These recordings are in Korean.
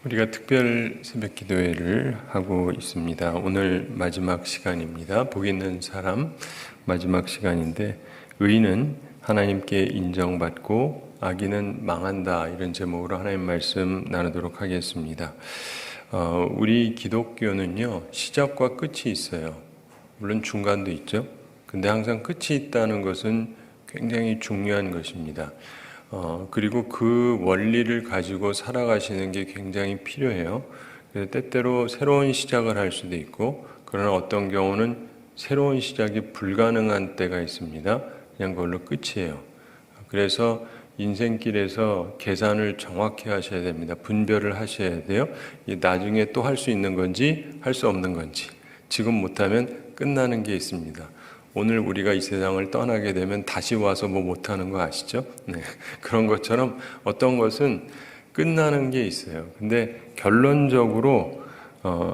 우리가 특별 새벽 기도회를 하고 있습니다. 오늘 마지막 시간입니다. 복 있는 사람 마지막 시간인데, 의인은 하나님께 인정받고 악인은 망한다, 이런 제목으로 하나님 말씀 나누도록 하겠습니다. 우리 기독교는요, 시작과 끝이 있어요. 물론 중간도 있죠. 근데 항상 끝이 있다는 것은 굉장히 중요한 것입니다. 그리고 그 원리를 가지고 살아가시는 게 굉장히 필요해요. 그래서 때때로 새로운 시작을 할 수도 있고, 그러나 어떤 경우는 새로운 시작이 불가능한 때가 있습니다. 그냥 그걸로 끝이에요. 그래서 인생길에서 계산을 정확히 하셔야 됩니다. 분별을 하셔야 돼요. 나중에 또 할 수 있는 건지 할 수 없는 건지, 지금 못하면 끝나는 게 있습니다. 오늘 우리가 이 세상을 떠나게 되면 다시 와서 뭐 못하는 거 아시죠? 네. 그런 것처럼 어떤 것은 끝나는 게 있어요. 근데 결론적으로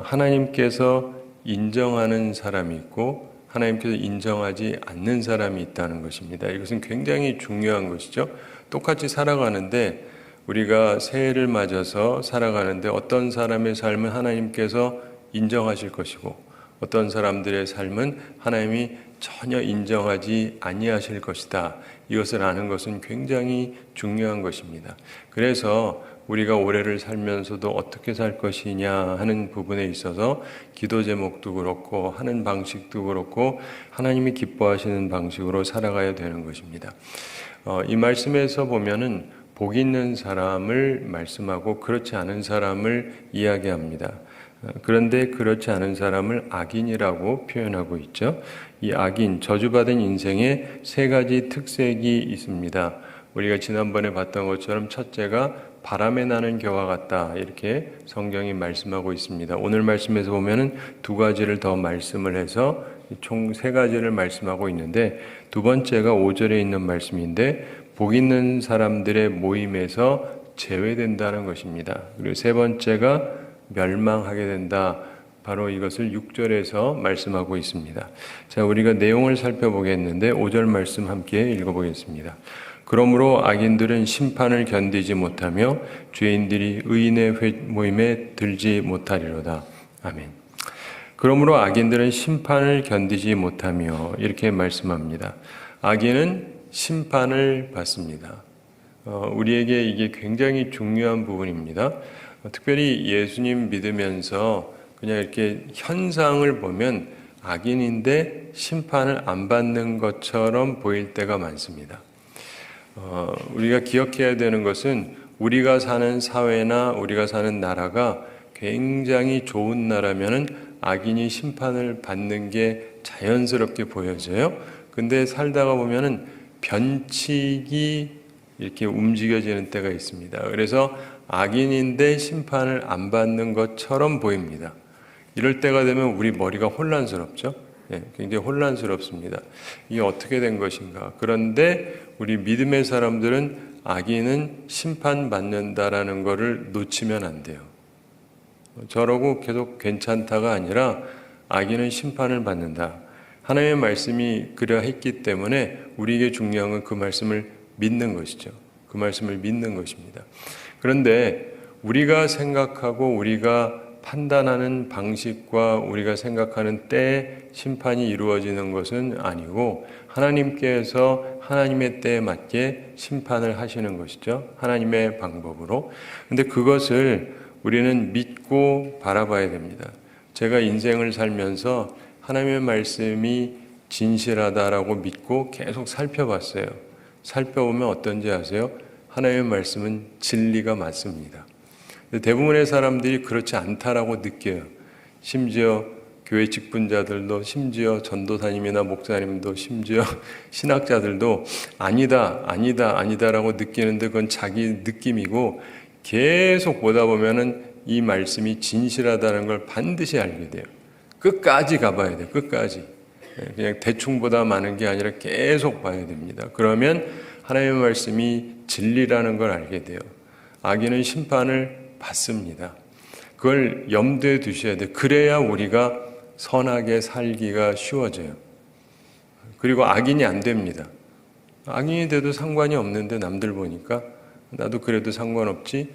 하나님께서 인정하는 사람이 있고 하나님께서 인정하지 않는 사람이 있다는 것입니다. 이것은 굉장히 중요한 것이죠. 똑같이 살아가는데, 우리가 새해를 맞아서 살아가는데 어떤 사람의 삶은 하나님께서 인정하실 것이고 어떤 사람들의 삶은 하나님이 전혀 인정하지 아니하실 것이다. 이것을 아는 것은 굉장히 중요한 것입니다. 그래서 우리가 올해를 살면서도 어떻게 살 것이냐 하는 부분에 있어서 기도 제목도 그렇고 하는 방식도 그렇고 하나님이 기뻐하시는 방식으로 살아가야 되는 것입니다. 이 말씀에서 보면은 복 있는 사람을 말씀하고 그렇지 않은 사람을 이야기합니다. 그런데 그렇지 않은 사람을 악인이라고 표현하고 있죠. 이 악인, 저주받은 인생에 세 가지 특색이 있습니다. 우리가 지난번에 봤던 것처럼 첫째가 바람에 나는 겨와 같다, 이렇게 성경이 말씀하고 있습니다. 오늘 말씀에서 보면은 두 가지를 더 말씀을 해서 총 세 가지를 말씀하고 있는데, 두 번째가 5절에 있는 말씀인데 복 있는 사람들의 모임에서 제외된다는 것입니다. 그리고 세 번째가 멸망하게 된다. 바로 이것을 6절에서 말씀하고 있습니다. 자, 우리가 내용을 살펴보겠는데 5절 말씀 함께 읽어보겠습니다. 그러므로 악인들은 심판을 견디지 못하며 죄인들이 의인의 모임에 들지 못하리로다. 아멘. 그러므로 악인들은 심판을 견디지 못하며, 이렇게 말씀합니다. 악인은 심판을 받습니다. 우리에게 이게 굉장히 중요한 부분입니다. 특별히 예수님 믿으면서 그냥 이렇게 현상을 보면 악인인데 심판을 안 받는 것처럼 보일 때가 많습니다. 우리가 기억해야 되는 것은, 우리가 사는 사회나 우리가 사는 나라가 굉장히 좋은 나라면은 악인이 심판을 받는 게 자연스럽게 보여져요. 근데 살다가 보면은 변칙이 이렇게 움직여지는 때가 있습니다. 그래서 악인인데 심판을 안 받는 것처럼 보입니다. 이럴 때가 되면 우리 머리가 혼란스럽죠. 굉장히 혼란스럽습니다. 이게 어떻게 된 것인가. 그런데 우리 믿음의 사람들은 악인은 심판받는다라는 것을 놓치면 안 돼요. 저러고 계속 괜찮다가 아니라 악인은 심판을 받는다. 하나님의 말씀이 그러했기 때문에 우리에게 중요한 건 그 말씀을 믿는 것이죠. 그 말씀을 믿는 것입니다. 그런데 우리가 생각하고 우리가 판단하는 방식과 우리가 생각하는 때에 심판이 이루어지는 것은 아니고, 하나님께서 하나님의 때에 맞게 심판을 하시는 것이죠. 하나님의 방법으로. 근데 그것을 우리는 믿고 바라봐야 됩니다. 제가 인생을 살면서 하나님의 말씀이 진실하다라고 믿고 계속 살펴봤어요. 살펴보면 어떤지 아세요? 하나님의 말씀은 진리가 맞습니다. 대부분의 사람들이 그렇지 않다라고 느껴요. 심지어 교회 직분자들도, 심지어 전도사님이나 목사님도, 심지어 신학자들도 아니다라고 느끼는데, 그건 자기 느낌이고, 계속 보다 보면은 이 말씀이 진실하다는 걸 반드시 알게 돼요. 끝까지 가봐야 돼요. 끝까지. 그냥 대충 보다 마는 게 아니라 계속 봐야 됩니다. 그러면 하나님의 말씀이 진리라는 걸 알게 돼요. 악인은 심판을 받습니다. 그걸 염두에 두셔야 돼요. 그래야 우리가 선하게 살기가 쉬워져요. 그리고 악인이 안 됩니다. 악인이 돼도 상관이 없는데 남들 보니까 나도 그래도 상관없지,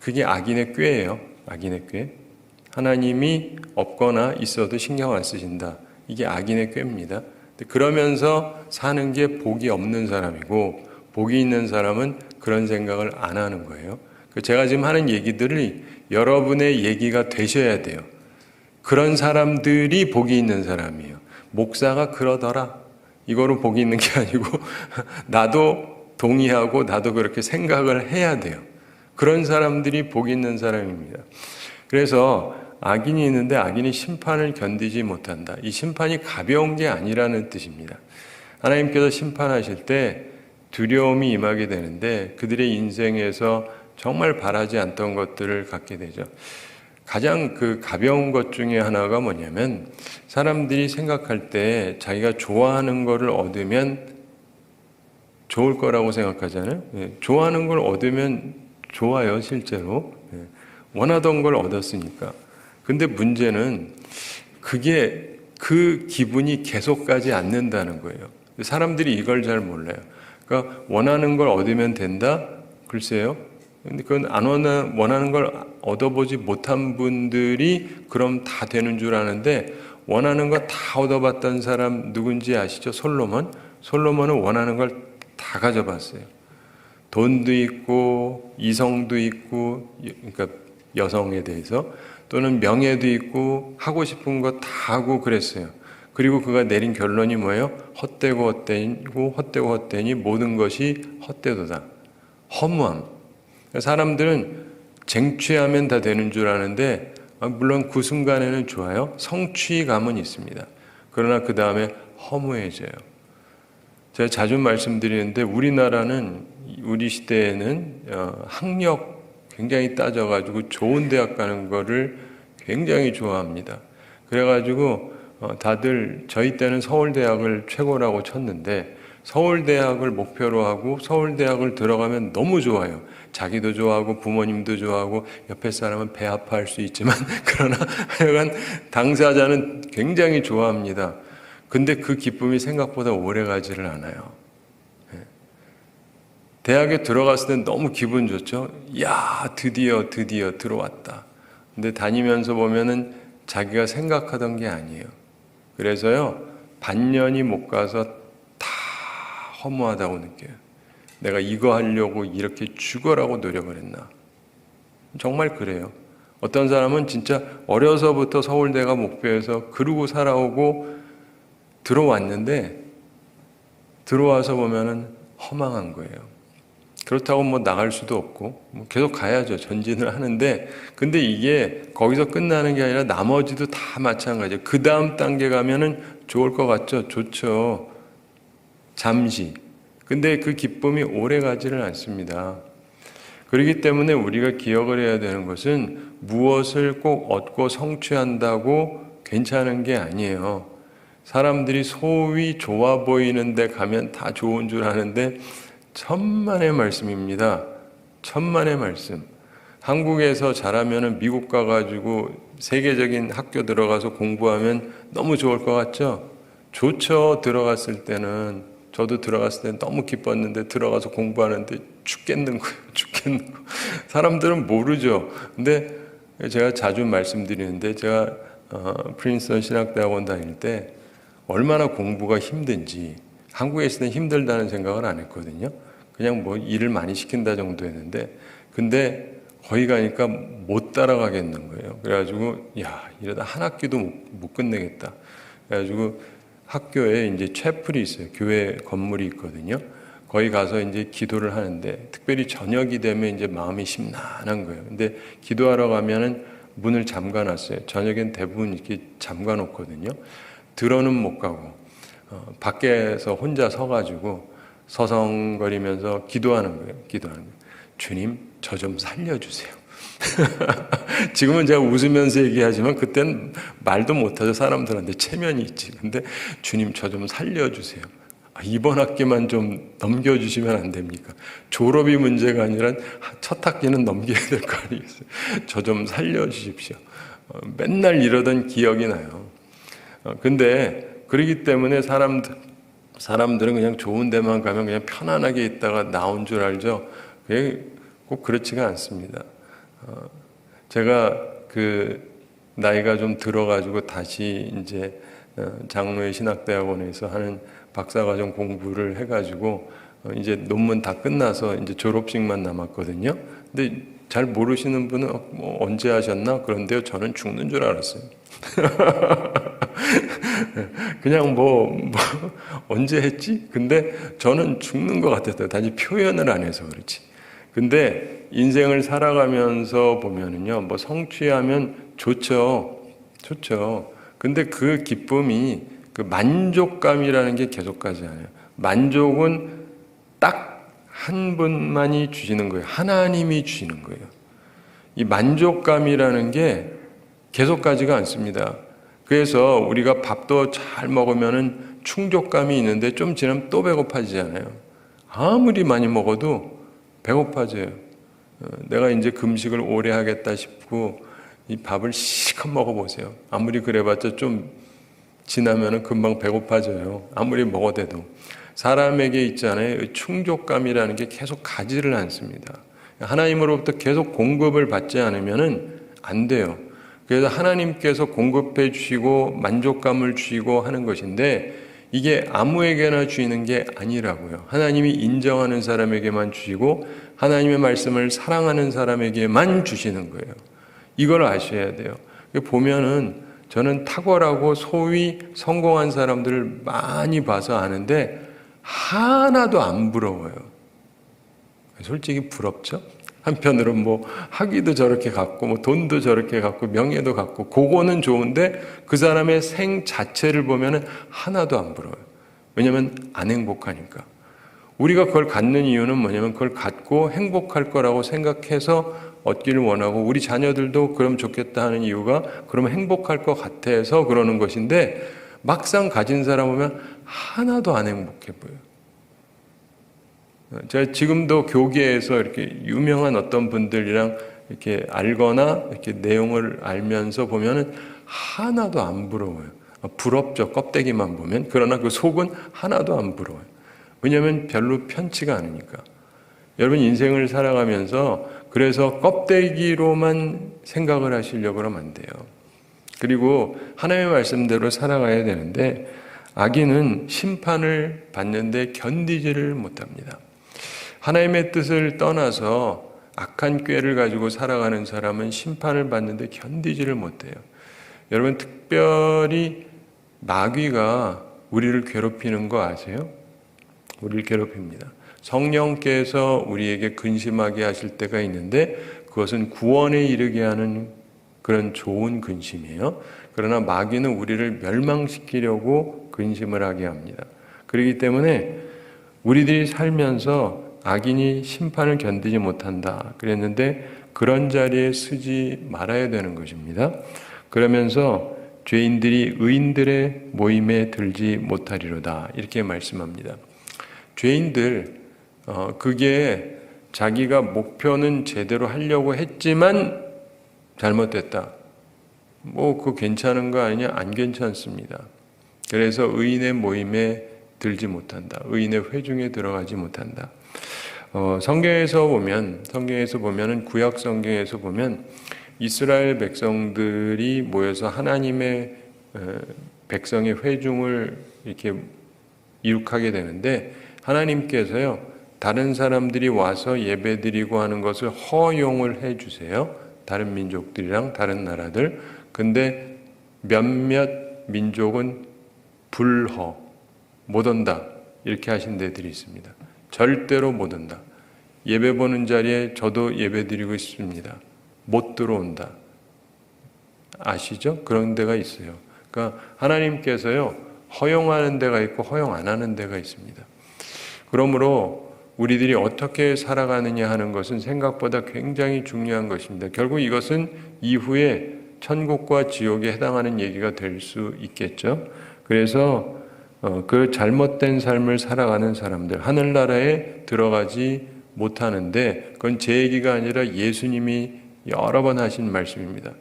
그게 악인의 꾀예요. 악인의 꾀. 하나님이 없거나 있어도 신경 안 쓰신다. 이게 악인의 꾀입니다. 그러면서 사는 게 복이 없는 사람이고, 복이 있는 사람은 그런 생각을 안 하는 거예요. 제가 지금 하는 얘기들이 여러분의 얘기가 되셔야 돼요. 그런 사람들이 복이 있는 사람이에요. 목사가 그러더라. 이거로 복이 있는 게 아니고 나도 동의하고 나도 그렇게 생각을 해야 돼요. 그런 사람들이 복이 있는 사람입니다. 그래서 악인이 있는데 악인이 심판을 견디지 못한다. 이 심판이 가벼운 게 아니라는 뜻입니다. 하나님께서 심판하실 때 두려움이 임하게 되는데 그들의 인생에서 정말 바라지 않던 것들을 갖게 되죠. 가장 가벼운 것 중에 하나가 뭐냐면, 사람들이 생각할 때 자기가 좋아하는 거를 얻으면 좋을 거라고 생각하잖아요. 좋아하는 걸 얻으면 좋아요, 실제로. 원하던 걸 얻었으니까. 근데 문제는 그게 그 기분이 계속 가지 않는다는 거예요. 사람들이 이걸 잘 몰라요. 그러니까 원하는 걸 얻으면 된다? 글쎄요. 근데 그건 원하는 걸 얻어보지 못한 분들이 그럼 다 되는 줄 아는데, 원하는 거 다 얻어봤던 사람 누군지 아시죠? 솔로몬. 솔로몬은 원하는 걸 다 가져봤어요. 돈도 있고 이성도 있고, 그러니까 여성에 대해서, 또는 명예도 있고 하고 싶은 거 다 하고 그랬어요. 그리고 그가 내린 결론이 뭐예요? 헛되고 헛되고 헛되고 헛되니 모든 것이 헛되도다. 허무함. 사람들은 쟁취하면 다 되는 줄 아는데, 물론 그 순간에는 좋아요. 성취감은 있습니다. 그러나 그 다음에 허무해져요. 제가 자주 말씀드리는데, 우리나라는, 우리 시대에는 학력 굉장히 따져가지고 좋은 대학 가는 거를 굉장히 좋아합니다. 그래가지고 다들 저희 때는 서울대학을 최고라고 쳤는데, 서울대학을 목표로 하고 서울대학을 들어가면 너무 좋아요. 자기도 좋아하고 부모님도 좋아하고 옆에 사람은 배 아파할 수 있지만 그러나 하여간 당사자는 굉장히 좋아합니다. 근데 그 기쁨이 생각보다 오래가지를 않아요. 대학에 들어갔을 땐 너무 기분 좋죠. 야, 드디어 들어왔다. 근데 다니면서 보면은 자기가 생각하던 게 아니에요. 그래서요, 반년이 못 가서 다 허무하다고 느껴요. 내가 이거 하려고 이렇게 죽어라고 노력을 했나. 정말 그래요. 어떤 사람은 진짜 어려서부터 서울대가 목표여서 그러고 살아오고 들어왔는데, 들어와서 보면은 허망한 거예요. 그렇다고 뭐 나갈 수도 없고 계속 가야죠. 전진을 하는데, 근데 이게 거기서 끝나는 게 아니라 나머지도 다 마찬가지예요. 그 다음 단계 가면은 좋을 것 같죠? 좋죠. 잠시. 근데 그 기쁨이 오래 가지를 않습니다. 그렇기 때문에 우리가 기억을 해야 되는 것은, 무엇을 꼭 얻고 성취한다고 괜찮은 게 아니에요. 사람들이 소위 좋아 보이는데 가면 다 좋은 줄 아는데, 천만의 말씀입니다. 천만의 말씀. 한국에서 잘하면 미국 가가지고 세계적인 학교 들어가서 공부하면 너무 좋을 것 같죠? 좋죠. 들어갔을 때는. 저도 들어갔을 때 너무 기뻤는데, 들어가서 공부하는데 죽겠는 거예요. 죽겠는 거. 사람들은 모르죠. 근데 제가 자주 말씀드리는데, 제가 프린스턴 신학대학원 다닐 때 얼마나 공부가 힘든지, 한국에 있을 때 힘들다는 생각을 안 했거든요. 그냥 뭐 일을 많이 시킨다 정도였는데, 근데 거기 가니까 못 따라가겠는 거예요. 그래가지고 야, 이러다 한 학기도 못 끝내겠다. 그래가지고 학교에 이제 채플이 있어요. 교회 건물이 있거든요. 거기 가서 이제 기도를 하는데, 특별히 저녁이 되면 이제 마음이 심란한 거예요. 근데 기도하러 가면은 문을 잠가 놨어요. 저녁엔 대부분 이렇게 잠가 놓거든요. 들어는 못 가고 밖에서 혼자 서가지고 서성거리면서 기도하는 거예요. 주님, 저 좀 살려주세요. 지금은 제가 웃으면서 얘기하지만 그땐 말도 못하죠. 사람들한테 체면이 있지. 근데 주님, 저 좀 살려주세요. 이번 학기만 좀 넘겨주시면 안 됩니까? 졸업이 문제가 아니라 첫 학기는 넘겨야 될 거 아니겠어요? 저 좀 살려주십시오. 맨날 이러던 기억이 나요. 근데 그러기 때문에 사람들은 그냥 좋은 데만 가면 그냥 편안하게 있다가 나온 줄 알죠. 그게 꼭 그렇지가 않습니다. 제가 그 나이가 좀 들어가지고 다시 이제 장로의 신학대학원에서 하는 박사과정 공부를 해가지고 이제 논문 다 끝나서 이제 졸업식만 남았거든요. 근데 잘 모르시는 분은 뭐 언제 하셨나? 그런데요, 저는 죽는 줄 알았어요. 그냥 언제 했지? 근데 저는 죽는 것 같았어요. 단지 표현을 안 해서 그렇지. 근데 인생을 살아가면서 보면은요, 뭐 성취하면 좋죠. 좋죠. 근데 그 기쁨이, 그 만족감이라는 게 계속 가지 않아요. 만족은 딱 한 분만이 주시는 거예요. 하나님이 주시는 거예요. 이 만족감이라는 게 계속 가지가 않습니다. 그래서 우리가 밥도 잘 먹으면은 충족감이 있는데 좀 지나면 또 배고파지잖아요. 아무리 많이 먹어도 배고파져요. 내가 이제 금식을 오래 하겠다 싶고 이 밥을 실컷 먹어보세요. 아무리 그래봤자 좀 지나면은 금방 배고파져요. 아무리 먹어대도. 사람에게 있잖아요. 충족감이라는 게 계속 가지를 않습니다. 하나님으로부터 계속 공급을 받지 않으면은 안 돼요. 그래서 하나님께서 공급해 주시고 만족감을 주시고 하는 것인데 이게 아무에게나 주시는 게 아니라고요. 하나님이 인정하는 사람에게만 주시고 하나님의 말씀을 사랑하는 사람에게만 주시는 거예요. 이걸 아셔야 돼요. 보면은 저는 탁월하고 소위 성공한 사람들을 많이 봐서 아는데 하나도 안 부러워요. 솔직히 부럽죠? 한편으로는 뭐 학위도 저렇게 갖고 뭐 돈도 저렇게 갖고 명예도 갖고 그거는 좋은데 그 사람의 생 자체를 보면은 하나도 안 부러워요. 왜냐하면 안 행복하니까. 우리가 그걸 갖는 이유는 뭐냐면 그걸 갖고 행복할 거라고 생각해서 얻기를 원하고 우리 자녀들도 그럼 좋겠다 하는 이유가 그러면 행복할 것 같아서 그러는 것인데 막상 가진 사람 보면 하나도 안 행복해 보여요. 제가 지금도 교계에서 이렇게 유명한 어떤 분들이랑 이렇게 알거나 이렇게 내용을 알면서 보면은 하나도 안 부러워요. 부럽죠. 껍데기만 보면. 그러나 그 속은 하나도 안 부러워요. 왜냐하면 별로 편치가 않으니까. 여러분 인생을 살아가면서 그래서 껍데기로만 생각을 하시려고 하면 안 돼요. 그리고 하나님의 말씀대로 살아가야 되는데 악인은 심판을 받는데 견디지를 못합니다. 하나님의 뜻을 떠나서 악한 꾀를 가지고 살아가는 사람은 심판을 받는데 견디지를 못해요. 여러분 특별히 마귀가 우리를 괴롭히는 거 아세요? 우리를 괴롭힙니다. 성령께서 우리에게 근심하게 하실 때가 있는데 그것은 구원에 이르게 하는 그런 좋은 근심이에요. 그러나 마귀는 우리를 멸망시키려고 근심을 하게 합니다. 그렇기 때문에 우리들이 살면서 악인이 심판을 견디지 못한다 그랬는데 그런 자리에 서지 말아야 되는 것입니다. 그러면서 죄인들이 의인들의 모임에 들지 못하리로다 이렇게 말씀합니다. 죄인들 그게 자기가 목표는 제대로 하려고 했지만 잘못됐다. 그거 괜찮은 거 아니냐? 안 괜찮습니다. 그래서 의인의 모임에 들지 못한다. 의인의 회중에 들어가지 못한다. 성경에서 보면은 구약 성경에서 보면 이스라엘 백성들이 모여서 하나님의 백성의 회중을 이렇게 이룩하게 되는데 하나님께서요 다른 사람들이 와서 예배드리고 하는 것을 허용을 해주세요. 다른 민족들이랑 다른 나라들. 근데 몇몇 민족은 불허 못 온다 이렇게 하신 데들이 있습니다. 절대로 못 온다. 예배 보는 자리에 저도 예배 드리고 있습니다. 못 들어온다. 아시죠? 그런 데가 있어요. 그러니까 하나님께서요 허용하는 데가 있고 허용 안 하는 데가 있습니다. 그러므로 우리들이 어떻게 살아가느냐 하는 것은 생각보다 굉장히 중요한 것입니다. 결국 이것은 이후에 천국과 지옥에 해당하는 얘기가 될 수 있겠죠. 그래서 그 잘못된 삶을 살아가는 사람들, 하늘나라에 들어가지 못하는데 그건 제 얘기가 아니라 예수님이 여러 번 하신 말씀입니다.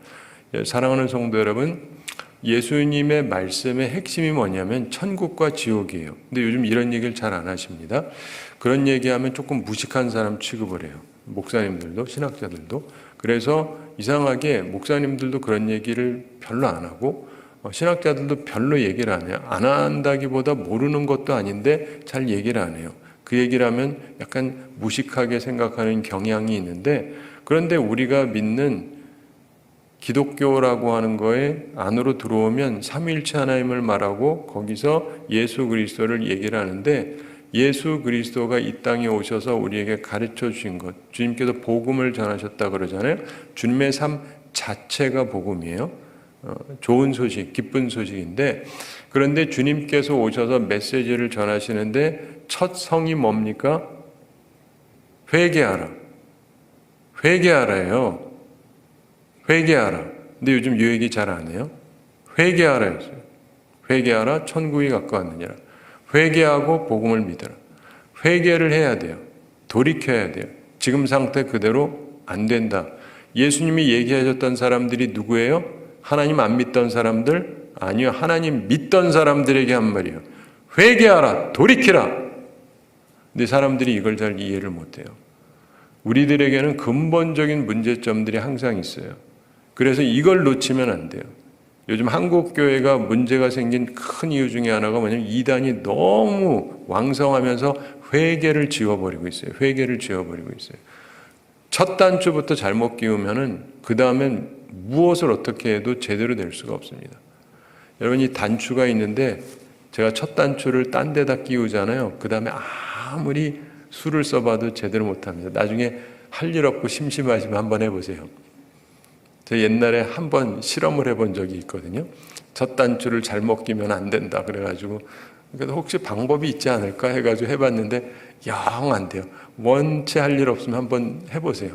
사랑하는 성도 여러분, 예수님의 말씀의 핵심이 뭐냐면 천국과 지옥이에요. 근데 요즘 이런 얘기를 잘 안 하십니다. 그런 얘기하면 조금 무식한 사람 취급을 해요. 목사님들도 신학자들도. 그래서 이상하게 목사님들도 그런 얘기를 별로 안 하고 신학자들도 별로 얘기를 안 해요. 안 한다기보다 모르는 것도 아닌데 잘 얘기를 안 해요. 그 얘기를 하면 약간 무식하게 생각하는 경향이 있는데, 그런데 우리가 믿는 기독교라고 하는 거에 안으로 들어오면 삼위일체 하나님을 말하고 거기서 예수 그리스도를 얘기를 하는데, 예수 그리스도가 이 땅에 오셔서 우리에게 가르쳐 주신 것, 주님께서 복음을 전하셨다 그러잖아요. 주님의 삶 자체가 복음이에요. 좋은 소식, 기쁜 소식인데, 그런데 주님께서 오셔서 메시지를 전하시는데 첫 성이 뭡니까? 회개하라. 회개하라예요. 회개하라. 근데 요즘 이 얘기 잘 안 해요. 회개하라 했어요. 회개하라, 천국이 가까웠느니라. 회개하고 복음을 믿어라. 회개를 해야 돼요. 돌이켜야 돼요. 지금 상태 그대로 안 된다. 예수님이 얘기하셨던 사람들이 누구예요? 하나님 안 믿던 사람들? 아니요. 하나님 믿던 사람들에게 한 말이에요. 회개하라, 돌이키라. 근데 사람들이 이걸 잘 이해를 못해요. 우리들에게는 근본적인 문제점들이 항상 있어요. 그래서 이걸 놓치면 안 돼요. 요즘 한국 교회가 문제가 생긴 큰 이유 중에 하나가 뭐냐면 이단이 너무 왕성하면서 회개를 지워버리고 있어요. 회개를 지워버리고 있어요. 첫 단추부터 잘못 끼우면은 그 다음엔 무엇을 어떻게 해도 제대로 될 수가 없습니다. 여러분, 이 단추가 있는데 제가 첫 단추를 딴 데다 끼우잖아요. 그 다음에 아무리 수를 써봐도 제대로 못합니다. 나중에 할 일 없고 심심하시면 한번 해보세요. 제가 옛날에 한번 실험을 해본 적이 있거든요. 첫 단추를 잘못 끼면 안 된다 그래가지고, 그래서 혹시 방법이 있지 않을까 해가지고 해봤는데 영 안 돼요. 원체 할 일 없으면 한번 해보세요.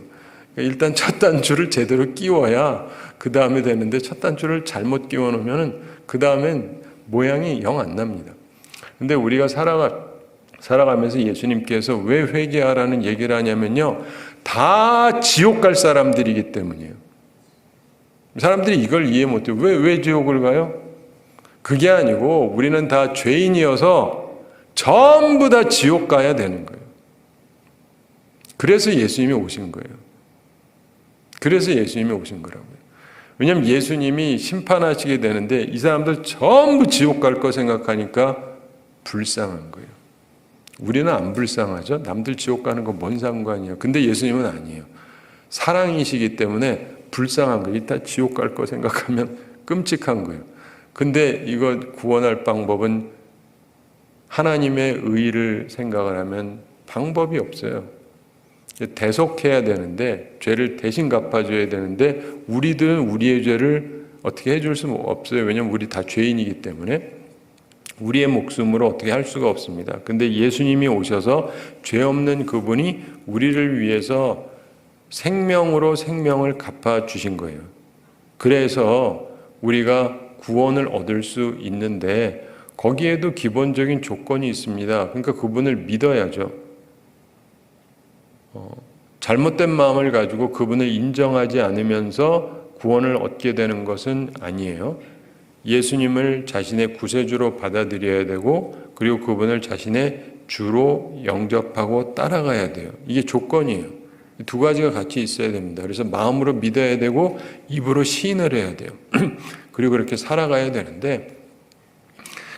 일단 첫 단추를 제대로 끼워야 그 다음에 되는데, 첫 단추를 잘못 끼워 놓으면 그 다음엔 모양이 영 안 납니다. 근데 우리가 살아가면서 예수님께서 왜 회개하라는 얘기를 하냐면요, 다 지옥 갈 사람들이기 때문이에요. 사람들이 이걸 이해 못해요. 왜 지옥을 가요? 그게 아니고 우리는 다 죄인이어서 전부 다 지옥 가야 되는 거예요. 그래서 예수님이 오신 거예요. 그래서 예수님이 오신 거라고요. 왜냐하면 예수님이 심판하시게 되는데 이 사람들 전부 지옥 갈 거 생각하니까 불쌍한 거예요. 우리는 안 불쌍하죠. 남들 지옥 가는 거 뭔 상관이에요. 근데 예수님은 아니에요. 사랑이시기 때문에 불쌍한 거예요. 이따 지옥 갈 거 생각하면 끔찍한 거예요. 근데 이거 구원할 방법은 하나님의 의를 생각을 하면 방법이 없어요. 대속해야 되는데, 죄를 대신 갚아줘야 되는데 우리들은 우리의 죄를 어떻게 해줄 수 없어요. 왜냐하면 우리 다 죄인이기 때문에 우리의 목숨으로 어떻게 할 수가 없습니다. 근데 예수님이 오셔서 죄 없는 그분이 우리를 위해서 생명으로 생명을 갚아주신 거예요. 그래서 우리가 구원을 얻을 수 있는데 거기에도 기본적인 조건이 있습니다. 그러니까 그분을 믿어야죠. 잘못된 마음을 가지고 그분을 인정하지 않으면서 구원을 얻게 되는 것은 아니에요. 예수님을 자신의 구세주로 받아들여야 되고, 그리고 그분을 자신의 주로 영접하고 따라가야 돼요. 이게 조건이에요. 두 가지가 같이 있어야 됩니다. 그래서 마음으로 믿어야 되고 입으로 시인을 해야 돼요. 그리고 그렇게 살아가야 되는데,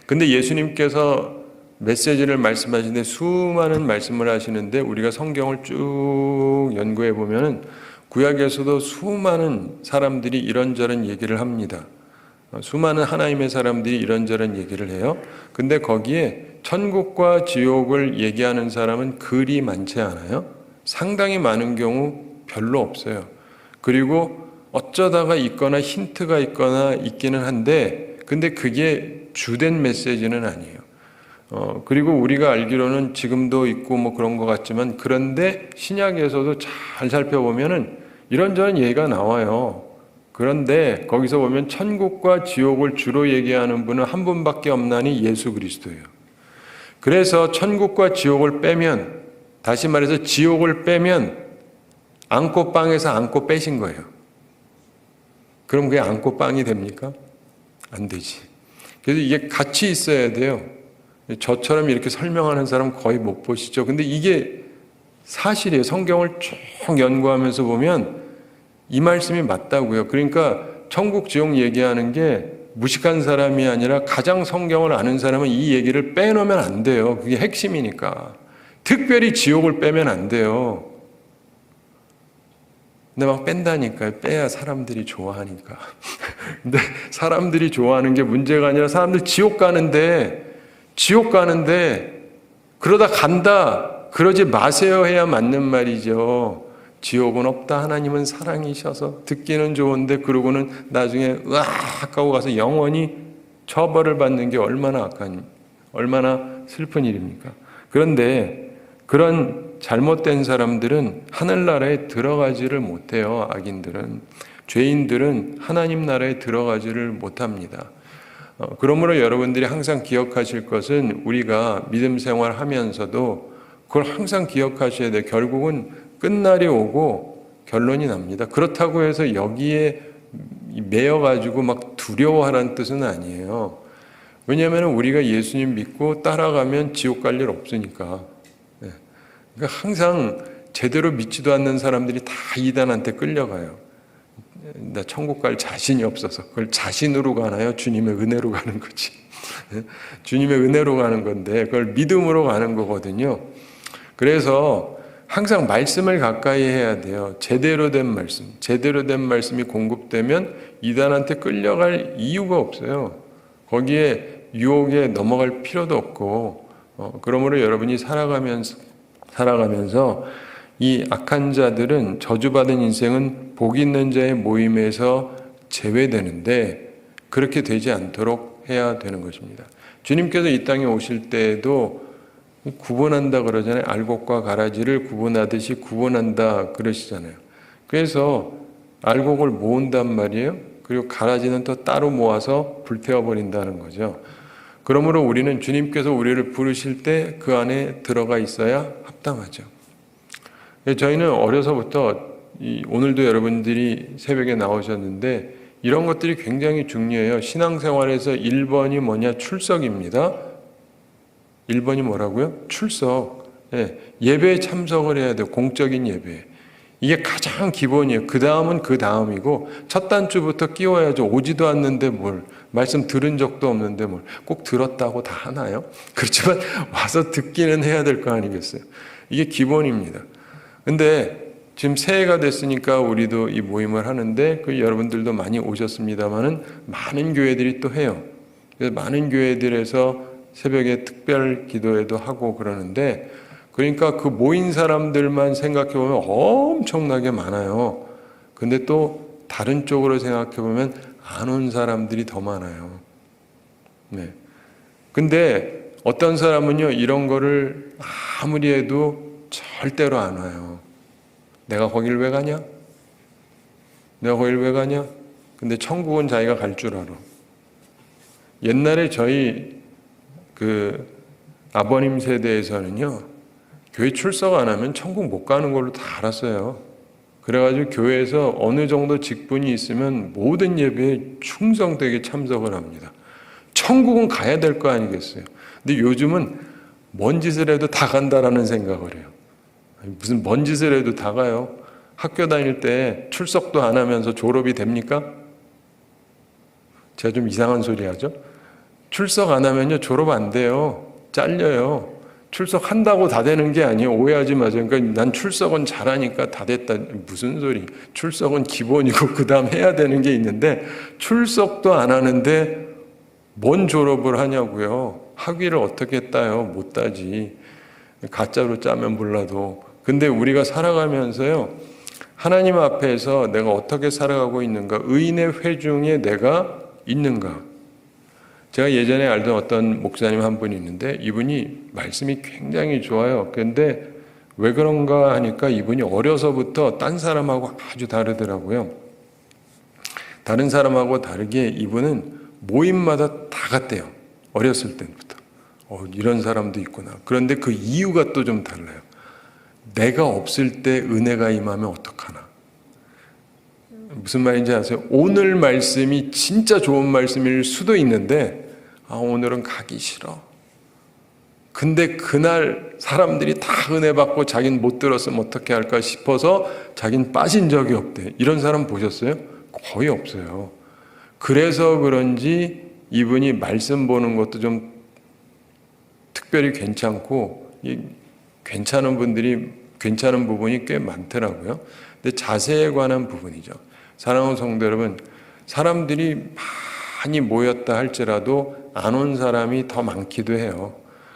근데 예수님께서 메시지를 말씀하시는데 수많은 말씀을 하시는데 우리가 성경을 쭉 연구해 보면은 구약에서도 수많은 사람들이 이런저런 얘기를 합니다. 수많은 하나님의 사람들이 이런저런 얘기를 해요. 근데 거기에 천국과 지옥을 얘기하는 사람은 그리 많지 않아요. 상당히 많은 경우 별로 없어요. 그리고 어쩌다가 있거나 힌트가 있거나 있기는 한데, 근데 그게 주된 메시지는 아니에요. 그리고 우리가 알기로는 지금도 있고 뭐 그런 것 같지만, 그런데 신약에서도 잘 살펴보면은 이런저런 얘기가 나와요. 그런데 거기서 보면 천국과 지옥을 주로 얘기하는 분은 한 분밖에 없나니 예수 그리스도예요. 그래서 천국과 지옥을 빼면, 다시 말해서 지옥을 빼면 안고빵에서 안고 빼신 거예요. 그럼 그게 안고빵이 됩니까? 안 되지. 그래서 이게 같이 있어야 돼요. 저처럼 이렇게 설명하는 사람 거의 못 보시죠. 근데 이게 사실이에요. 성경을 쭉 연구하면서 보면 이 말씀이 맞다고요. 그러니까 천국 지옥 얘기하는 게 무식한 사람이 아니라 가장 성경을 아는 사람은 이 얘기를 빼놓으면 안 돼요. 그게 핵심이니까. 특별히 지옥을 빼면 안 돼요. 근데 막 뺀다니까요. 빼야 사람들이 좋아하니까. 근데 사람들이 좋아하는 게 문제가 아니라 사람들 지옥 가는데 그러다 간다. 그러지 마세요 해야 맞는 말이죠. 지옥은 없다. 하나님은 사랑이셔서 듣기는 좋은데 그러고는 나중에 으악 하고 가서 영원히 처벌을 받는 게 얼마나 슬픈 일입니까? 그런데 그런 잘못된 사람들은 하늘나라에 들어가지를 못해요. 악인들은. 죄인들은 하나님 나라에 들어가지를 못합니다. 그러므로 여러분들이 항상 기억하실 것은 우리가 믿음 생활하면서도 그걸 항상 기억하셔야 돼요. 결국은 끝날이 오고 결론이 납니다. 그렇다고 해서 여기에 매여가지고 막 두려워하라는 뜻은 아니에요. 왜냐하면 우리가 예수님 믿고 따라가면 지옥 갈 일 없으니까. 그러니까 항상 제대로 믿지도 않는 사람들이 다 이단한테 끌려가요. 나 천국 갈 자신이 없어서. 그걸 자신으로 가나요? 주님의 은혜로 가는 거지. 주님의 은혜로 가는 건데 그걸 믿음으로 가는 거거든요. 그래서 항상 말씀을 가까이 해야 돼요. 제대로 된 말씀이 공급되면 이단한테 끌려갈 이유가 없어요. 거기에 유혹에 넘어갈 필요도 없고, 그러므로 여러분이 살아가면서 이 악한 자들은 저주받은 인생은 복 있는 자의 모임에서 제외되는데 그렇게 되지 않도록 해야 되는 것입니다. 주님께서 이 땅에 오실 때에도 구분한다 그러잖아요. 알곡과 가라지를 구분하듯이 구분한다 그러시잖아요. 그래서 알곡을 모은단 말이에요. 그리고 가라지는 또 따로 모아서 불태워버린다는 거죠. 그러므로 우리는 주님께서 우리를 부르실 때 그 안에 들어가 있어야 합당하죠. 저희는 어려서부터 오늘도 여러분들이 새벽에 나오셨는데 이런 것들이 굉장히 중요해요. 신앙생활에서 1번이 뭐냐? 출석입니다. 1번이 뭐라고요? 출석. 예배에 참석을 해야 돼요. 공적인 예배. 이게 가장 기본이에요. 그 다음은 그 다음이고 첫 단추부터 끼워야죠. 오지도 않는데 말씀 들은 적도 없는데 꼭 들었다고 다 하나요? 그렇지만 와서 듣기는 해야 될 거 아니겠어요? 이게 기본입니다. 근데 지금 새해가 됐으니까 우리도 이 모임을 하는데 여러분들도 많이 오셨습니다만은 많은 교회들이 또 해요. 그래서 많은 교회들에서 새벽에 특별 기도회도 하고 그러는데 그러니까 그 모인 사람들만 생각해 보면 엄청나게 많아요. 근데 또 다른 쪽으로 생각해 보면 안 온 사람들이 더 많아요. 네. 근데 어떤 사람은요, 이런 거를 아무리 해도 절대로 안 와요. 내가 거길 왜 가냐? 근데 천국은 자기가 갈 줄 알아. 옛날에 저희 아버님 세대에서는요, 교회 출석 안 하면 천국 못 가는 걸로 다 알았어요. 그래가지고 교회에서 어느 정도 직분이 있으면 모든 예배에 충성되게 참석을 합니다. 천국은 가야 될 거 아니겠어요. 근데 요즘은 뭔 짓을 해도 다 간다라는 생각을 해요. 무슨 뭔 짓을 해도 다 가요. 학교 다닐 때 출석도 안 하면서 졸업이 됩니까? 제가 좀 이상한 소리 하죠? 출석 안 하면요, 졸업 안 돼요. 잘려요. 출석한다고 다 되는 게 아니에요. 오해하지 마세요. 그러니까 난 출석은 잘하니까 다 됐다. 무슨 소리. 출석은 기본이고 그 다음 해야 되는 게 있는데 출석도 안 하는데 뭔 졸업을 하냐고요. 학위를 어떻게 따요? 못 따지. 가짜로 짜면 몰라도. 근데 우리가 살아가면서요, 하나님 앞에서 내가 어떻게 살아가고 있는가, 의인의 회중에 내가 있는가. 제가 예전에 알던 어떤 목사님 한 분이 있는데 이분이 말씀이 굉장히 좋아요. 그런데 왜 그런가 하니까 이분이 어려서부터 딴 사람하고 아주 다르더라고요. 다른 사람하고 다르게 이분은 모임마다 다 갔대요. 어렸을 때부터. 이런 사람도 있구나. 그런데 그 이유가 또 좀 달라요. 내가 없을 때 은혜가 임하면 어떡하나. 무슨 말인지 아세요? 오늘 말씀이 진짜 좋은 말씀일 수도 있는데 오늘은 가기 싫어. 근데 그날 사람들이 다 은혜 받고 자기는 못 들었으면 어떻게 할까 싶어서 자기는 빠진 적이 없대. 이런 사람 보셨어요? 거의 없어요. 그래서 그런지 이분이 말씀 보는 것도 좀 특별히 괜찮고, 괜찮은 부분이 꽤 많더라고요. 근데 자세에 관한 부분이죠. 사랑하는 성도 여러분, 사람들이 많이 모였다 할지라도 안 온 사람이 더 많기도 해요.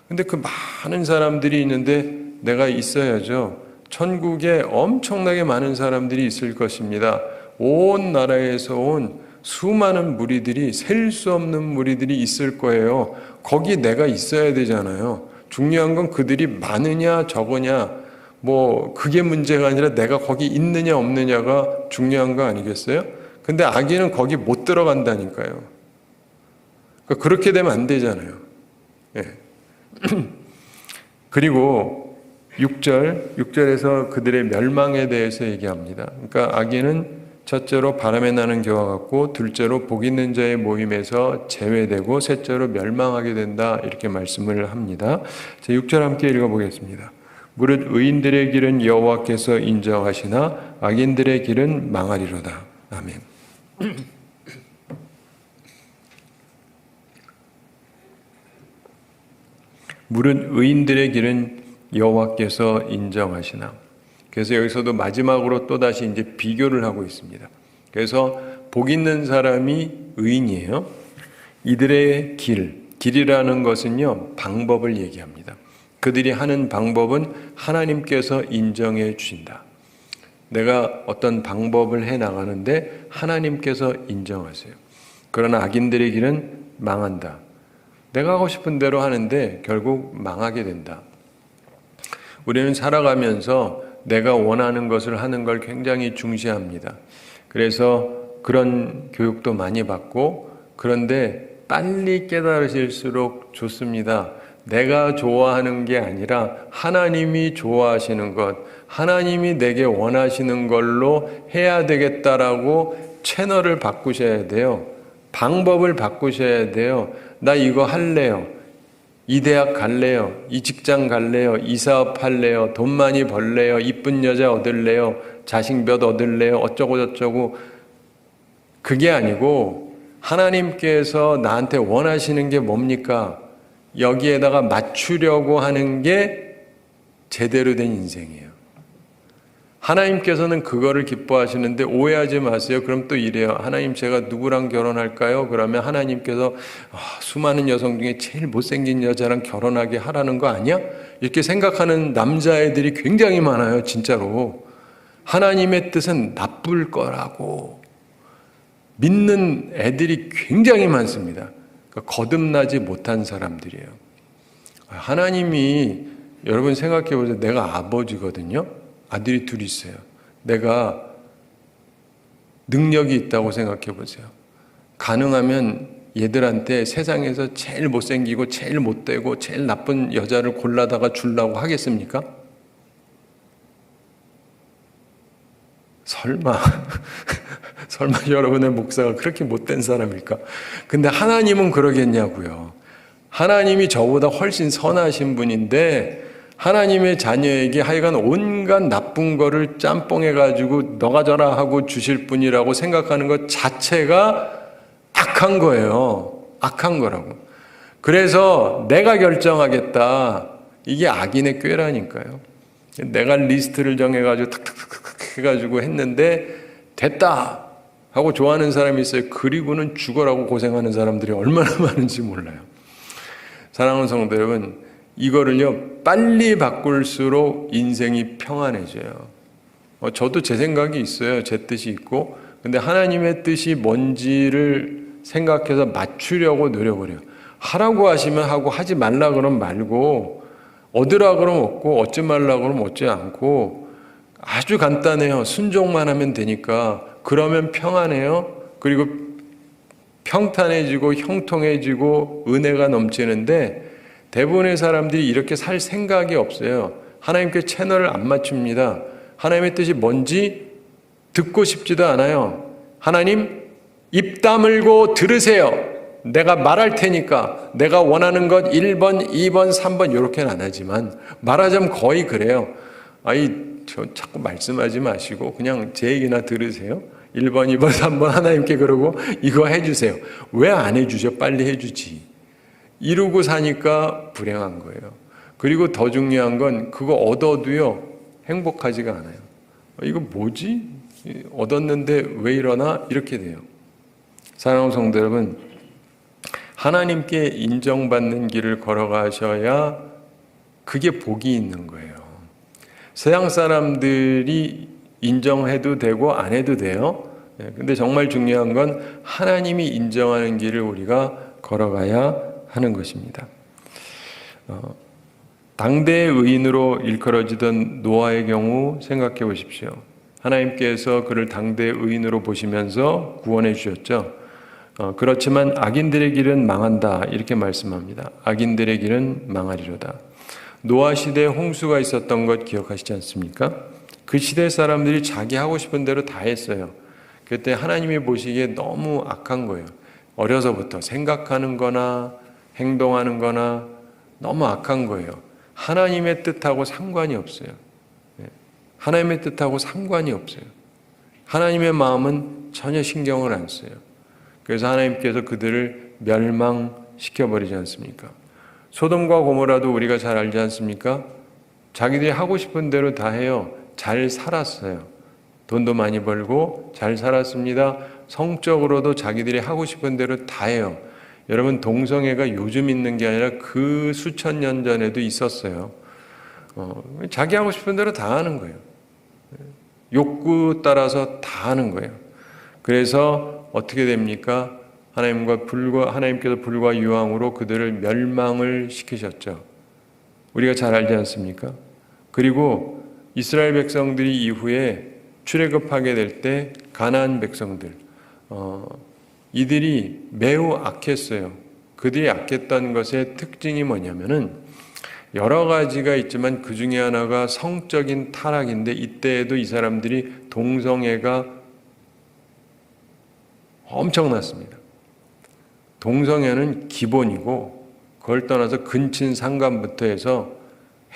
근데 그 많은 사람들이 있는데 내가 있어야죠. 천국에 엄청나게 많은 사람들이 있을 것입니다. 온 나라에서 온 수많은 무리들이, 셀 수 없는 무리들이 있을 거예요. 거기 내가 있어야 되잖아요. 중요한 건 그들이 많으냐 적으냐, 그게 문제가 아니라 내가 거기 있느냐 없느냐가 중요한 거 아니겠어요? 근데 아기는 거기 못 들어간다니까요. 그러니까 그렇게 되면 안 되잖아요. 예. 그리고 6절에서 그들의 멸망에 대해서 얘기합니다. 그러니까 아기는 첫째로 바람에 나는 겨와 같고, 둘째로 복 있는 자의 모임에서 제외되고, 셋째로 멸망하게 된다, 이렇게 말씀을 합니다. 자, 6절 함께 읽어보겠습니다. 무릇 의인들의 길은 여호와께서 인정하시나 악인들의 길은 망하리로다. 아멘. 무릇 의인들의 길은 여호와께서 인정하시나. 그래서 여기서도 마지막으로 또다시 이제 비교를 하고 있습니다. 그래서 복 있는 사람이 의인이에요. 이들의 길이라는 것은요, 방법을 얘기합니다. 그들이 하는 방법은 하나님께서 인정해 주신다. 내가 어떤 방법을 해 나가는데 하나님께서 인정하세요. 그러나 악인들의 길은 망한다. 내가 하고 싶은 대로 하는데 결국 망하게 된다. 우리는 살아가면서 내가 원하는 것을 하는 걸 굉장히 중시합니다. 그래서 그런 교육도 많이 받고, 그런데 빨리 깨달으실수록 좋습니다. 내가 좋아하는 게 아니라 하나님이 좋아하시는 것, 하나님이 내게 원하시는 걸로 해야 되겠다라고 채널을 바꾸셔야 돼요. 방법을 바꾸셔야 돼요. 나 이거 할래요. 이 대학 갈래요. 이 직장 갈래요. 이 사업 할래요. 돈 많이 벌래요. 이쁜 여자 얻을래요. 자식 몇 얻을래요. 어쩌고 저쩌고. 그게 아니고 하나님께서 나한테 원하시는 게 뭡니까? 여기에다가 맞추려고 하는 게 제대로 된 인생이에요. 하나님께서는 그거를 기뻐하시는데 오해하지 마세요. 그럼 또 이래요. 하나님, 제가 누구랑 결혼할까요? 그러면 하나님께서 수많은 여성 중에 제일 못생긴 여자랑 결혼하게 하라는 거 아니야? 이렇게 생각하는 남자애들이 굉장히 많아요. 진짜로. 하나님의 뜻은 나쁠 거라고 믿는 애들이 굉장히 많습니다. 그러니까 거듭나지 못한 사람들이에요. 하나님이, 여러분 생각해 보세요. 내가 아버지거든요. 아들이 둘이 있어요. 내가 능력이 있다고 생각해 보세요. 가능하면 얘들한테 세상에서 제일 못생기고 제일 못되고 제일 나쁜 여자를 골라다가 주려고 하겠습니까? 설마 여러분의 목사가 그렇게 못된 사람일까? 근데 하나님은 그러겠냐고요. 하나님이 저보다 훨씬 선하신 분인데 하나님의 자녀에게 하여간 온갖 나쁜 거를 짬뽕해가지고 너가 저라 하고 주실 분이라고 생각하는 것 자체가 악한 거예요. 악한 거라고. 그래서 내가 결정하겠다. 이게 악인의 꾀라니까요. 내가 리스트를 정해가지고 탁탁탁탁 해가지고 했는데 됐다 하고 좋아하는 사람이 있어요. 그리고는 죽어라고 고생하는 사람들이 얼마나 많은지 몰라요. 사랑하는 성도 여러분, 이거를요 빨리 바꿀수록 인생이 평안해져요. 저도 제 생각이 있어요. 제 뜻이 있고. 근데 하나님의 뜻이 뭔지를 생각해서 맞추려고 노력을 해요. 하라고 하시면 하고, 하지 말라 그러면 말고, 얻으라 그러면 얻고, 얻지 말라 그러면 얻지 않고, 아주 간단해요. 순종만 하면 되니까. 그러면 평안해요. 그리고 평탄해지고 형통해지고 은혜가 넘치는데, 대부분의 사람들이 이렇게 살 생각이 없어요. 하나님께 채널을 안 맞춥니다. 하나님의 뜻이 뭔지 듣고 싶지도 않아요. 하나님, 입 다물고 들으세요. 내가 말할 테니까 내가 원하는 것 1번, 2번, 3번 이렇게는 안 하지만 말하자면 거의 그래요. 저 자꾸 말씀하지 마시고 그냥 제 얘기나 들으세요. 1번, 2번, 3번 하나님께 그러고 이거 해주세요. 왜 안 해주죠? 빨리 해주지. 이루고 사니까 불행한 거예요. 그리고 더 중요한 건 그거 얻어도요 행복하지가 않아요. 이거 뭐지? 얻었는데 왜 이러나? 이렇게 돼요. 사랑하는 성도 여러분, 하나님께 인정받는 길을 걸어가셔야 그게 복이 있는 거예요. 세상 사람들이 인정해도 되고 안 해도 돼요. 근데 정말 중요한 건 하나님이 인정하는 길을 우리가 걸어가야 하는 것입니다. 당대의 의인으로 일컬어지던 노아의 경우 생각해 보십시오. 하나님께서 그를 당대의 의인으로 보시면서 구원해 주셨죠. 그렇지만 악인들의 길은 망한다 이렇게 말씀합니다. 악인들의 길은 망하리로다. 노아 시대에 홍수가 있었던 것 기억하시지 않습니까? 그 시대 사람들이 자기 하고 싶은 대로 다 했어요. 그때 하나님이 보시기에 너무 악한 거예요. 어려서부터 생각하는 거나 행동하는 거나 너무 악한 거예요. 하나님의 뜻하고 상관이 없어요. 하나님의 뜻하고 상관이 없어요. 하나님의 마음은 전혀 신경을 안 써요. 그래서 하나님께서 그들을 멸망시켜버리지 않습니까? 소돔과 고모라도 우리가 잘 알지 않습니까? 자기들이 하고 싶은 대로 다 해요. 잘 살았어요. 돈도 많이 벌고 잘 살았습니다. 성적으로도 자기들이 하고 싶은 대로 다 해요. 여러분, 동성애가 요즘 있는 게 아니라 그 수천 년 전에도 있었어요. 자기 하고 싶은 대로 다 하는 거예요. 욕구 따라서 다 하는 거예요. 그래서 어떻게 됩니까? 하나님께서 불과 유황으로 그들을 멸망을 시키셨죠. 우리가 잘 알지 않습니까? 그리고 이스라엘 백성들이 이후에 출애굽하게 될 때 가나안 백성들, 이들이 매우 악했어요. 그들이 악했던 것의 특징이 뭐냐면은 여러 가지가 있지만 그 중에 하나가 성적인 타락인데 이때에도 이 사람들이 동성애가 엄청났습니다. 동성애는 기본이고 그걸 떠나서 근친 상간부터 해서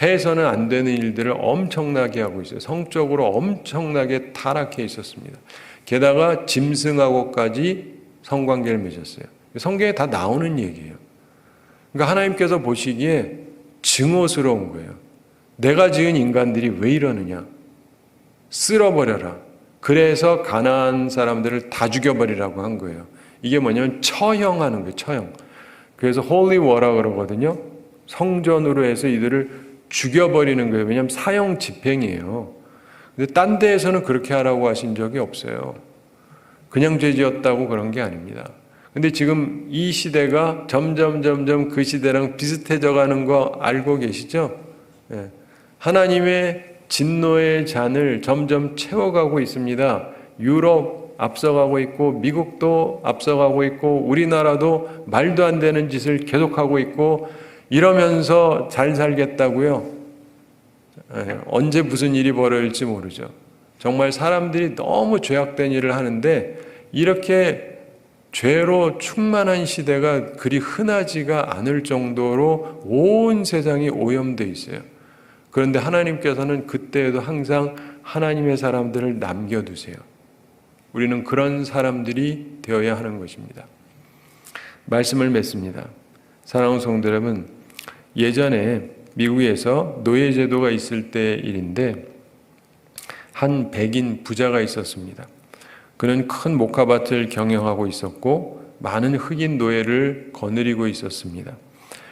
해서는 안 되는 일들을 엄청나게 하고 있어요. 성적으로 엄청나게 타락해 있었습니다. 게다가 짐승하고까지 성관계를 맺었어요. 성경에 다 나오는 얘기예요. 그러니까 하나님께서 보시기에 증오스러운 거예요. 내가 지은 인간들이 왜 이러느냐? 쓸어버려라. 그래서 가나안 사람들을 다 죽여버리라고 한 거예요. 이게 뭐냐면 처형하는 거예요. 처형. 그래서 Holy War라 그러거든요. 성전으로 해서 이들을 죽여버리는 거예요. 왜냐하면 사형 집행이에요. 근데 딴 데에서는 그렇게 하라고 하신 적이 없어요. 그냥 죄 지었다고 그런 게 아닙니다. 근데 지금 이 시대가 점점 그 시대랑 비슷해져 가는 거 알고 계시죠? 하나님의 진노의 잔을 점점 채워가고 있습니다. 유럽 앞서가고 있고 미국도 앞서가고 있고 우리나라도 말도 안 되는 짓을 계속하고 있고 이러면서 잘 살겠다고요? 언제 무슨 일이 벌어질지 모르죠. 정말 사람들이 너무 죄악된 일을 하는데 이렇게 죄로 충만한 시대가 그리 흔하지가 않을 정도로 온 세상이 오염되어 있어요. 그런데 하나님께서는 그때에도 항상 하나님의 사람들을 남겨두세요. 우리는 그런 사람들이 되어야 하는 것입니다. 말씀을 맺습니다. 사랑하는 성도 여러분, 예전에 미국에서 노예제도가 있을 때 일인데 한 백인 부자가 있었습니다. 그는 큰 목화밭을 경영하고 있었고 많은 흑인 노예를 거느리고 있었습니다.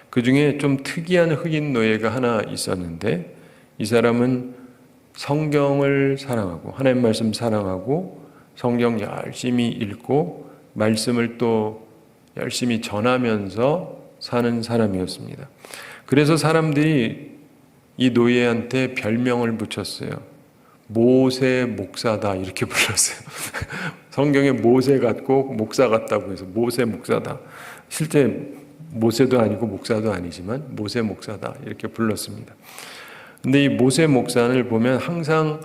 그 중에 좀 특이한 흑인 노예가 하나 있었는데 이 사람은 성경을 사랑하고 하나님 말씀 사랑하고 성경 열심히 읽고 말씀을 또 열심히 전하면서 사는 사람이었습니다. 그래서 사람들이 이 노예한테 별명을 붙였어요. 모세 목사다 이렇게 불렀어요. 성경에 모세 같고 목사 같다고 해서 모세 목사다. 실제 모세도 아니고 목사도 아니지만 모세 목사다 이렇게 불렀습니다. 근데 이 모세 목사를 보면 항상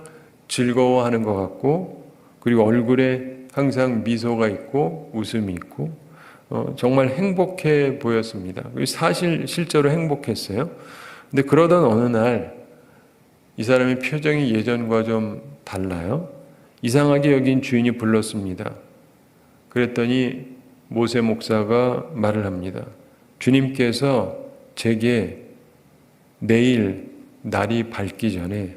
즐거워하는 것 같고 그리고 얼굴에 항상 미소가 있고 웃음이 있고 정말 행복해 보였습니다. 실제로 행복했어요. 근데 그러던 어느 날 이 사람의 표정이 예전과 좀 달라요. 이상하게 여긴 주인이 불렀습니다. 그랬더니 모세 목사가 말을 합니다. 주님께서 제게 내일 날이 밝기 전에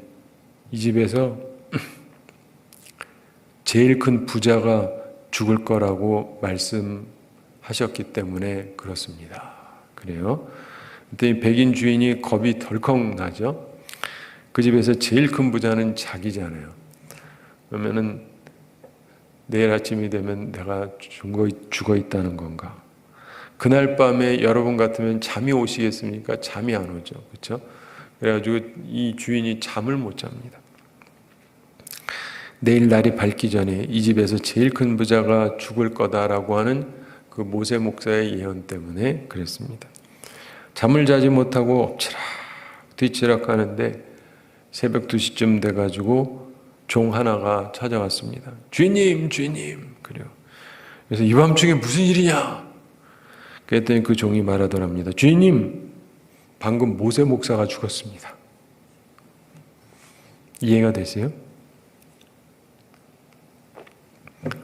이 집에서 제일 큰 부자가 죽을 거라고 말씀하셨기 때문에 그렇습니다. 그래요. 그때 백인 주인이 겁이 덜컥 나죠. 그 집에서 제일 큰 부자는 자기잖아요. 그러면은 내일 아침이 되면 내가 죽어 있다는 건가? 그날 밤에 여러분 같으면 잠이 오시겠습니까? 잠이 안 오죠. 그렇죠? 그래가지고 이 주인이 잠을 못 잡니다. 내일 날이 밝기 전에 이 집에서 제일 큰 부자가 죽을 거다라고 하는 그 모세 목사의 예언 때문에 그랬습니다. 잠을 자지 못하고 엎치락 뒤치락 하는데 새벽 2시쯤 돼가지고 종 하나가 찾아왔습니다. 주인님, 그래요. 그래서 이 밤중에 무슨 일이냐? 그랬더니 그 종이 말하더랍니다. 주인님, 방금 모세 목사가 죽었습니다. 이해가 되세요?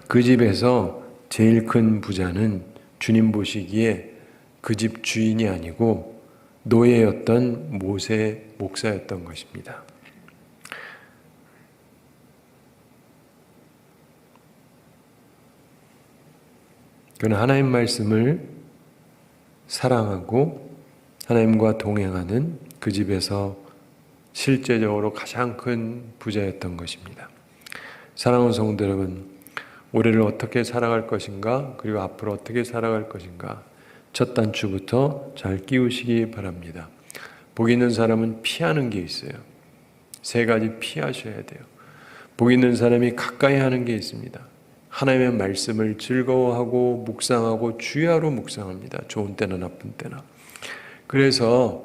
그 집에서 제일 큰 부자는 주님 보시기에 그 집 주인이 아니고 노예였던 모세 목사였던 것입니다. 그는 하나님 말씀을 사랑하고 하나님과 동행하는 그 집에서 실제적으로 가장 큰 부자였던 것입니다. 사랑하는 성도 여러분, 올해를 어떻게 살아갈 것인가, 그리고 앞으로 어떻게 살아갈 것인가, 첫 단추부터 잘 끼우시기 바랍니다. 복 있는 사람은 피하는 게 있어요. 3가지 피하셔야 돼요. 복 있는 사람이 가까이 하는 게 있습니다. 하나님의 말씀을 즐거워하고 묵상하고 주야로 묵상합니다. 좋은 때나 나쁜 때나. 그래서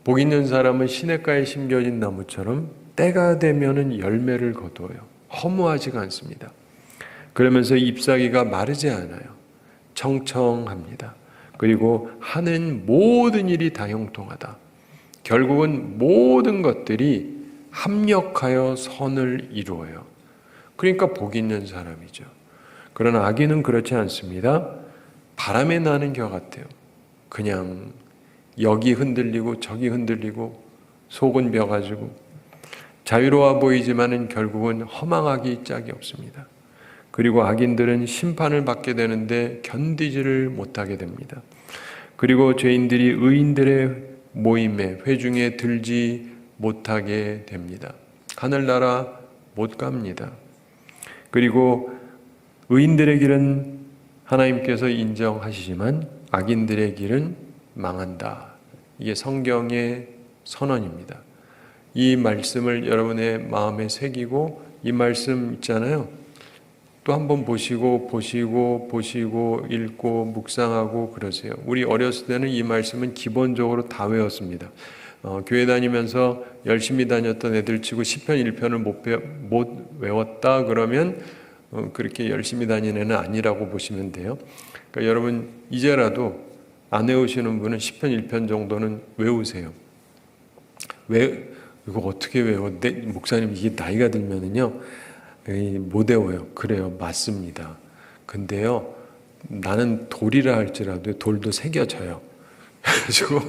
복 있는 사람은 시냇가에 심겨진 나무처럼 때가 되면은 열매를 거두어요. 허무하지가 않습니다. 그러면서 잎사귀가 마르지 않아요. 청청합니다. 그리고 하는 모든 일이 다 형통하다. 결국은 모든 것들이 합력하여 선을 이루어요. 그러니까 복 있는 사람이죠. 그러나 악인은 그렇지 않습니다. 바람에 나는 겨 같아요. 그냥 여기 흔들리고 저기 흔들리고 속은 벼가지고 자유로워 보이지만은 결국은 허망하기 짝이 없습니다. 그리고 악인들은 심판을 받게 되는데 견디지를 못하게 됩니다. 그리고 죄인들이 의인들의 모임에 회중에 들지 못하게 됩니다. 하늘나라 못 갑니다. 그리고 의인들의 길은 하나님께서 인정하시지만 악인들의 길은 망한다. 이게 성경의 선언입니다. 이 말씀을 여러분의 마음에 새기고 이 말씀 있잖아요. 또 한번 보시고 읽고 묵상하고 그러세요. 우리 어렸을 때는 이 말씀은 기본적으로 다 외웠습니다. 교회 다니면서 열심히 다녔던 애들 치고 시편 1편을 못 외웠다 그러면 그렇게 열심히 다니는 애는 아니라고 보시면 돼요. 그러니까 여러분 이제라도 안 외우시는 분은 시편 1편 정도는 외우세요. 이거 어떻게 외워? 목사님 이게 나이가 들면은요 못 외워요. 그래요, 맞습니다. 근데요 나는 돌이라 할지라도 돌도 새겨져요. 그래가지고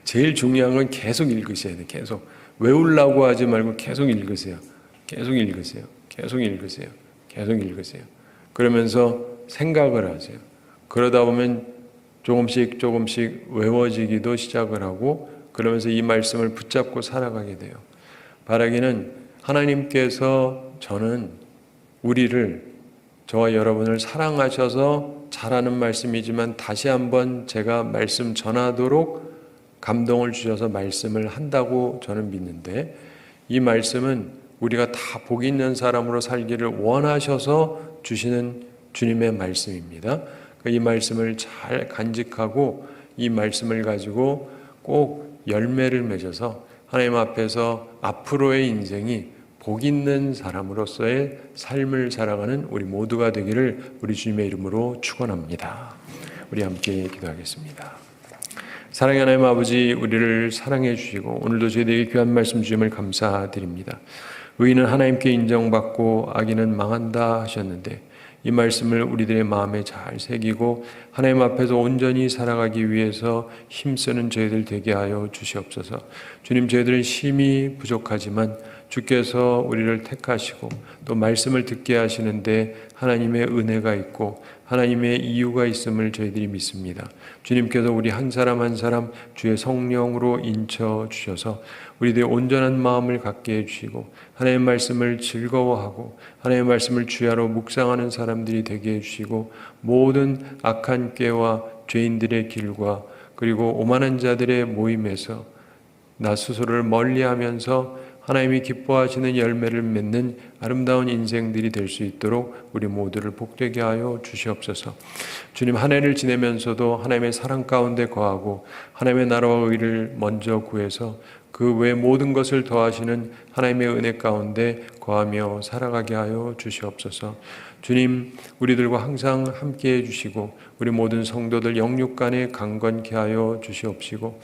제일 중요한 건 계속 읽으셔야 돼요. 계속 외우려고 하지 말고 계속 읽으세요. 계속 읽으세요. 그러면서 생각을 하세요. 그러다 보면 조금씩 외워지기도 시작을 하고 그러면서 이 말씀을 붙잡고 살아가게 돼요. 바라기는 하나님께서 저는 우리를 저와 여러분을 사랑하셔서 잘하는 말씀이지만 다시 한번 제가 말씀 전하도록 감동을 주셔서 말씀을 한다고 저는 믿는데 이 말씀은 우리가 다 복 있는 사람으로 살기를 원하셔서 주시는 주님의 말씀입니다. 이 말씀을 잘 간직하고 이 말씀을 가지고 꼭 열매를 맺어서 하나님 앞에서 앞으로의 인생이 복 있는 사람으로서의 삶을 살아가는 우리 모두가 되기를 우리 주님의 이름으로 축원합니다. 우리 함께 기도하겠습니다. 사랑의 하나님 아버지, 우리를 사랑해 주시고 오늘도 저희들에게 귀한 말씀 주심을 감사드립니다. 의인은 하나님께 인정받고 악인은 망한다 하셨는데 이 말씀을 우리들의 마음에 잘 새기고 하나님 앞에서 온전히 살아가기 위해서 힘쓰는 저희들 되게 하여 주시옵소서. 주님, 저희들은 심히 부족하지만 주께서 우리를 택하시고 또 말씀을 듣게 하시는데 하나님의 은혜가 있고 하나님의 이유가 있음을 저희들이 믿습니다. 주님께서 우리 한 사람 한 사람 주의 성령으로 인쳐 주셔서 우리들의 온전한 마음을 갖게 해주시고 하나님의 말씀을 즐거워하고 하나님의 말씀을 주야로 묵상하는 사람들이 되게 해주시고 모든 악한 꾀와 죄인들의 길과 그리고 오만한 자들의 모임에서 나 스스로를 멀리하면서 하나님이 기뻐하시는 열매를 맺는 아름다운 인생들이 될 수 있도록 우리 모두를 복되게 하여 주시옵소서. 주님, 한 해를 지내면서도 하나님의 사랑 가운데 거하고 하나님의 나라와 의를 먼저 구해서 그 외 모든 것을 더하시는 하나님의 은혜 가운데 거하며 살아가게 하여 주시옵소서. 주님, 우리들과 항상 함께해 주시고 우리 모든 성도들 영육간에 강건케 하여 주시옵시고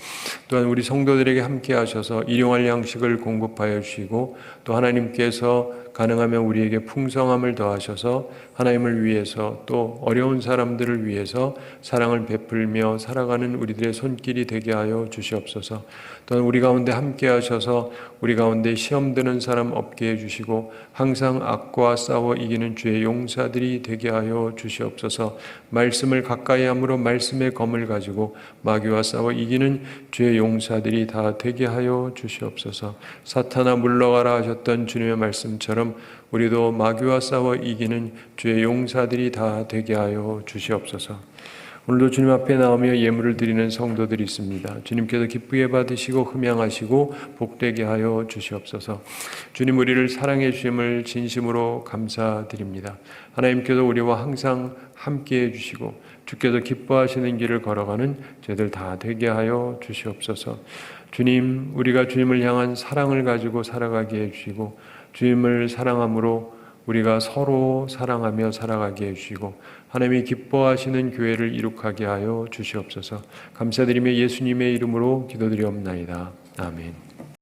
또한 우리 성도들에게 함께 하셔서 일용할 양식을 공급하여 주시고 또 하나님께서 가능하면 우리에게 풍성함을 더하셔서 하나님을 위해서 또 어려운 사람들을 위해서 사랑을 베풀며 살아가는 우리들의 손길이 되게 하여 주시옵소서. 또한 우리 가운데 함께 하셔서 우리 가운데 시험 드는 사람 없게 해주시고 항상 악과 싸워 이기는 주의 용사들이 되게 하여 주시옵소서. 말씀을 가까이 함으로 말씀의 검을 가지고 마귀와 싸워 이기는 주의 용사들이 다 되게 하여 주시옵소서. 사탄아 물러가라 하셨던 주님의 말씀처럼 우리도 마귀와 싸워 이기는 주의 용사들이 다 되게 하여 주시옵소서. 오늘도 주님 앞에 나오며 예물을 드리는 성도들이 있습니다. 주님께서 기쁘게 받으시고 흠양하시고 복되게 하여 주시옵소서. 주님, 우리를 사랑해 주심을 진심으로 감사드립니다. 하나님께서 우리와 항상 함께해 주시고 주께서 기뻐하시는 길을 걸어가는 저희들 다 되게 하여 주시옵소서. 주님, 우리가 주님을 향한 사랑을 가지고 살아가게 해주시고 주님을 사랑함으로 우리가 서로 사랑하며 살아가게 해주시고 하나님이 기뻐하시는 교회를 이룩하게 하여 주시옵소서. 감사드리며 예수님의 이름으로 기도드리옵나이다. 아멘.